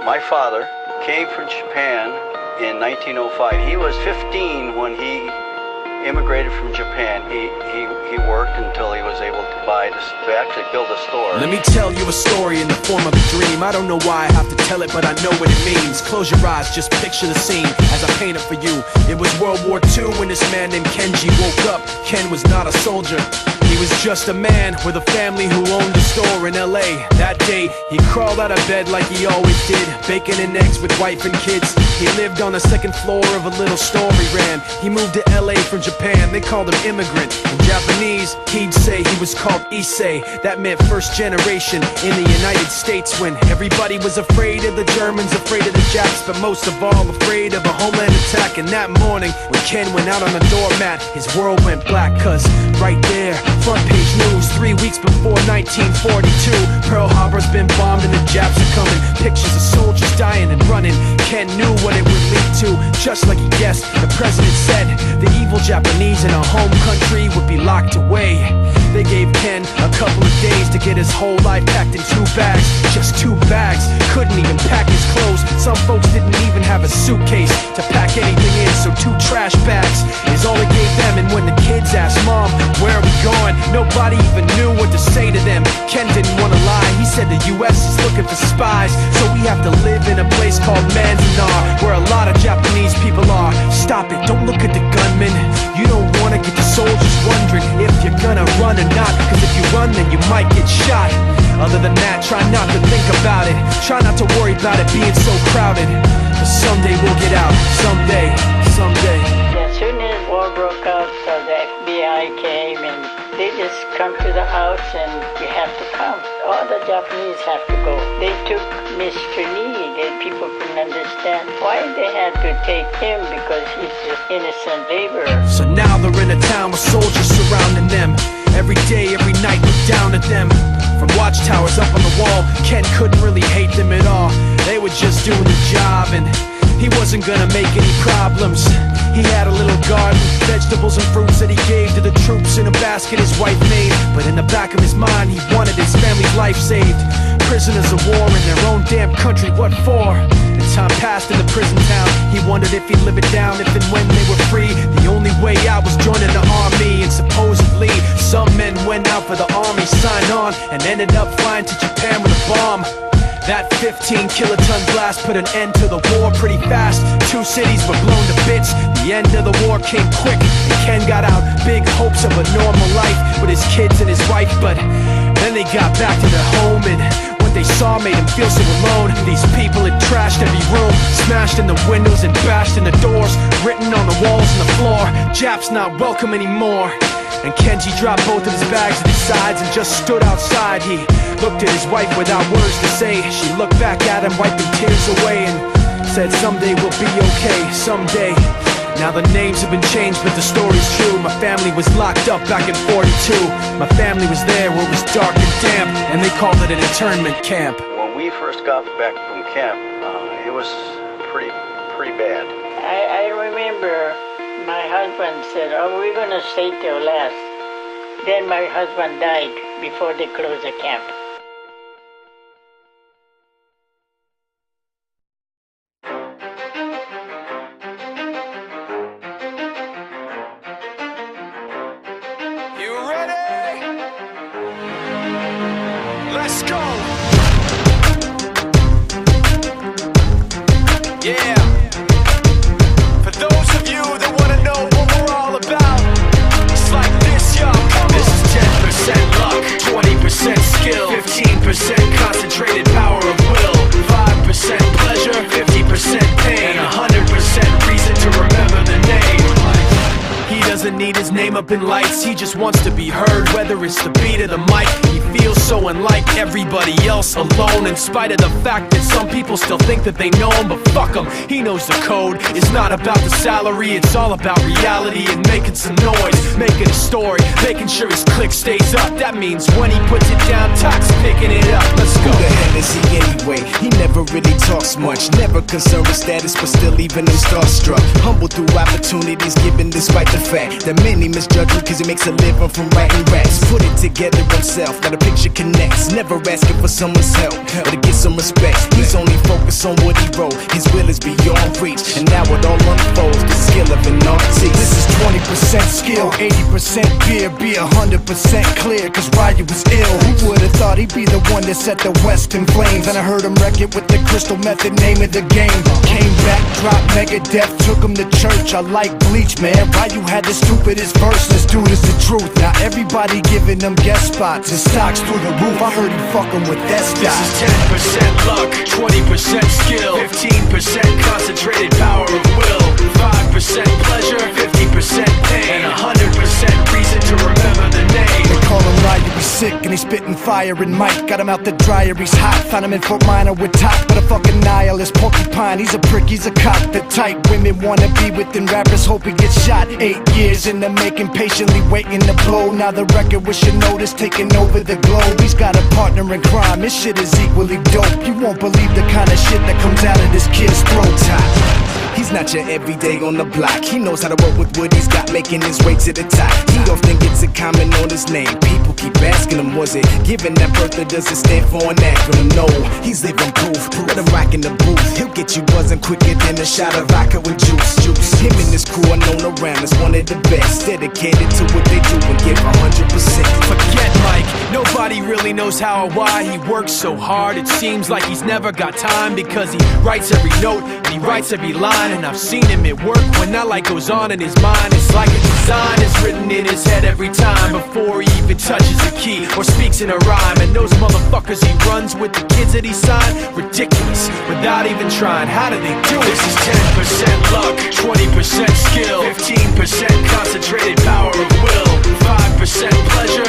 My father came from Japan in 1905. He was 15 when he immigrated from Japan. He worked until he was able to actually build a store. Let me tell you a story in the form of a dream. I don't know why I have to tell it, but I know what it means. Close your eyes, just picture the scene as I paint it for you. It was World War II when this man named Kenji woke up. Ken was not a soldier. He was just a man with a family who owned a store in LA. That day, he crawled out of bed like he always did, bacon and eggs with wife and kids. He lived on the second floor of a little store he ran. He moved to LA from Japan, they called him immigrant. In Japanese, he'd say he was called Issei. That meant first generation in the United States, when everybody was afraid of the Germans, afraid of the Japs, but most of all afraid of a homeland attack. And that morning, when Ken went out on the doormat, his world went black, cause right there, front page news, 3 weeks before 1942, Pearl Harbor's been bombed and the Japs are coming. Pictures of soldiers dying and running. Ken knew what it would lead to, just like he guessed. The president said the evil Japanese in our home country would be locked away. They gave Ken a couple of days to get his whole life packed in 2 bags. Just 2 bags, couldn't even pack his clothes. Some folks didn't even have a suitcase to pack anything in, so 2 trash bags is all they gave them. And when the kids asked, Mom, where are we going? Nobody even knew what to say to them. Ken didn't want to lie, he said the US is looking for spies, so we have to live in a place called Manzanar, where a lot of Japanese people are. Stop it, don't look at the gunmen. You don't want to get the soldiers wondering if you're gonna run or not, cause if you run then you might get shot. Other than that, try not to think about it. Try not to worry about it being so crowded, cause someday we'll get out. Someday, someday. As soon as war broke out, so the FBI came and they just come to the house and you have to come. All the Japanese have to go. They took Mr. Need and people couldn't understand why they had to take him, because he's just innocent laborer. So now they're in a town with soldiers surrounding them. Every day, every night, look down at them. From watchtowers up on the wall, Ken couldn't really hate them at all. They were just doing the job and he wasn't gonna make any problems. He had a little garden, vegetables and fruits that he gave to the troops in a basket his wife made. But in the back of his mind, he wanted his family's life saved. Prisoners of war in their own damn country, what for? And time passed in the prison town. He wondered if he'd live it down if and when they were free. The only way out was joining the army, and supposedly some men went out for the army, signed on, and ended up flying to Japan with a bomb. That 15-kiloton blast put an end to the war pretty fast. 2 cities were blown to bits. The end of the war came quick, and Ken got out big hopes of a normal life with his kids and his wife. But then they got back to their home, and what they saw made him feel so alone. These people had trashed every room, smashed in the windows and bashed in the doors, written on the walls and the floor, Japs not welcome anymore. And Kenji dropped both of his bags at his sides and just stood outside. He looked at his wife without words to say. She looked back at him, wiping tears away, and said, someday we'll be okay, someday. Now the names have been changed, but the story's true. My family was locked up back in '42. My family was there where it was dark and damp, and they called it an internment camp. When we first got back from camp, it was pretty bad. I remember my husband said, oh, we're gonna stay till last. Then my husband died before they closed the camp. You ready? Let's go! Yeah! For those of you that wanna know what we're all about, it's like this, y'all. This is 10% luck, 20% skill, 15% concentrated power of will, 5% pleasure, 50% pain, and 100% reason to remember the name. He doesn't need his name up in lights, he just wants to be heard, whether it's the beat of the mic. He feels so unlike everybody else, alone, in spite of the fact that some people still think that they know him. But fuck him, he knows the code. It's not about the salary, it's all about reality and making some noise, making a story, making sure his click stays up. That means when he puts it down, Tox picking it up. Let's go. Who the hell is he anyway? He never really talks much, never concerned with status, but still leaving him starstruck. Humble through opportunities given despite the fact that many niggas judge him cause he makes a living from writing raps. Put it together himself, now the picture connects. Never asking for someone's help or to get some respect. He's only focused on what he wrote. His will is beyond reach, and now it all unfolds. The skill of an artist. This is 20% skill, 80% fear. Be 100% clear, cause Ryu was ill. Who would've thought he'd be the one that set the West in flames? And I heard him wreck it with the crystal method, name of the game. Came back, dropped Megadeth, took him to church. I like Bleach, man. Ryu had the stupidest verse. Let's do this the truth. Now everybody giving them guest spots and stocks through the roof. I heard he fucking with that stock. This is 10% luck, 20% skill, 15% concentrated power of will, 5% pleasure, 50% pain, and 100% reason to remember the name. They call him Ryu, he's sick and he's spitting fire. And Mike got him out the dryer, he's hot. Found him in Fort Minor with top, but a fucking nihilist porcupine. He's a prick, he's a cock. The type women wanna be with, and rappers hope he gets shot. 8 years in the making, patiently waiting to blow. Now the record with your notice taking over the globe. He's got a partner in crime, his shit is equally dope. You won't believe the kind of shit that comes out of this kid's throat. He's not your everyday on the block. He knows how to work with what he's got, making his way to the top. He often gets a comment on his name. People keep asking him, was it given that birth or does it stand for an acronym? No, he's living proof. Let him rock in the booth. He'll get you buzzing quicker than a shot of vodka with juice. Him and his crew are known around as one of the best. Dedicated to what they do and give 100%. Forget Mike, nobody really knows how or why he works so hard. It seems like he's never got time because he writes every note and he writes every line. And I've seen him at work when that light goes on in his mind. It's like a design is written in his head every time before he even touches a key or speaks in a rhyme. And those motherfuckers he runs with, the kids that he signed, ridiculous, without even trying. How do they do it? This is 10% luck, 20% skill, 15% concentrated power of will, 5% pleasure,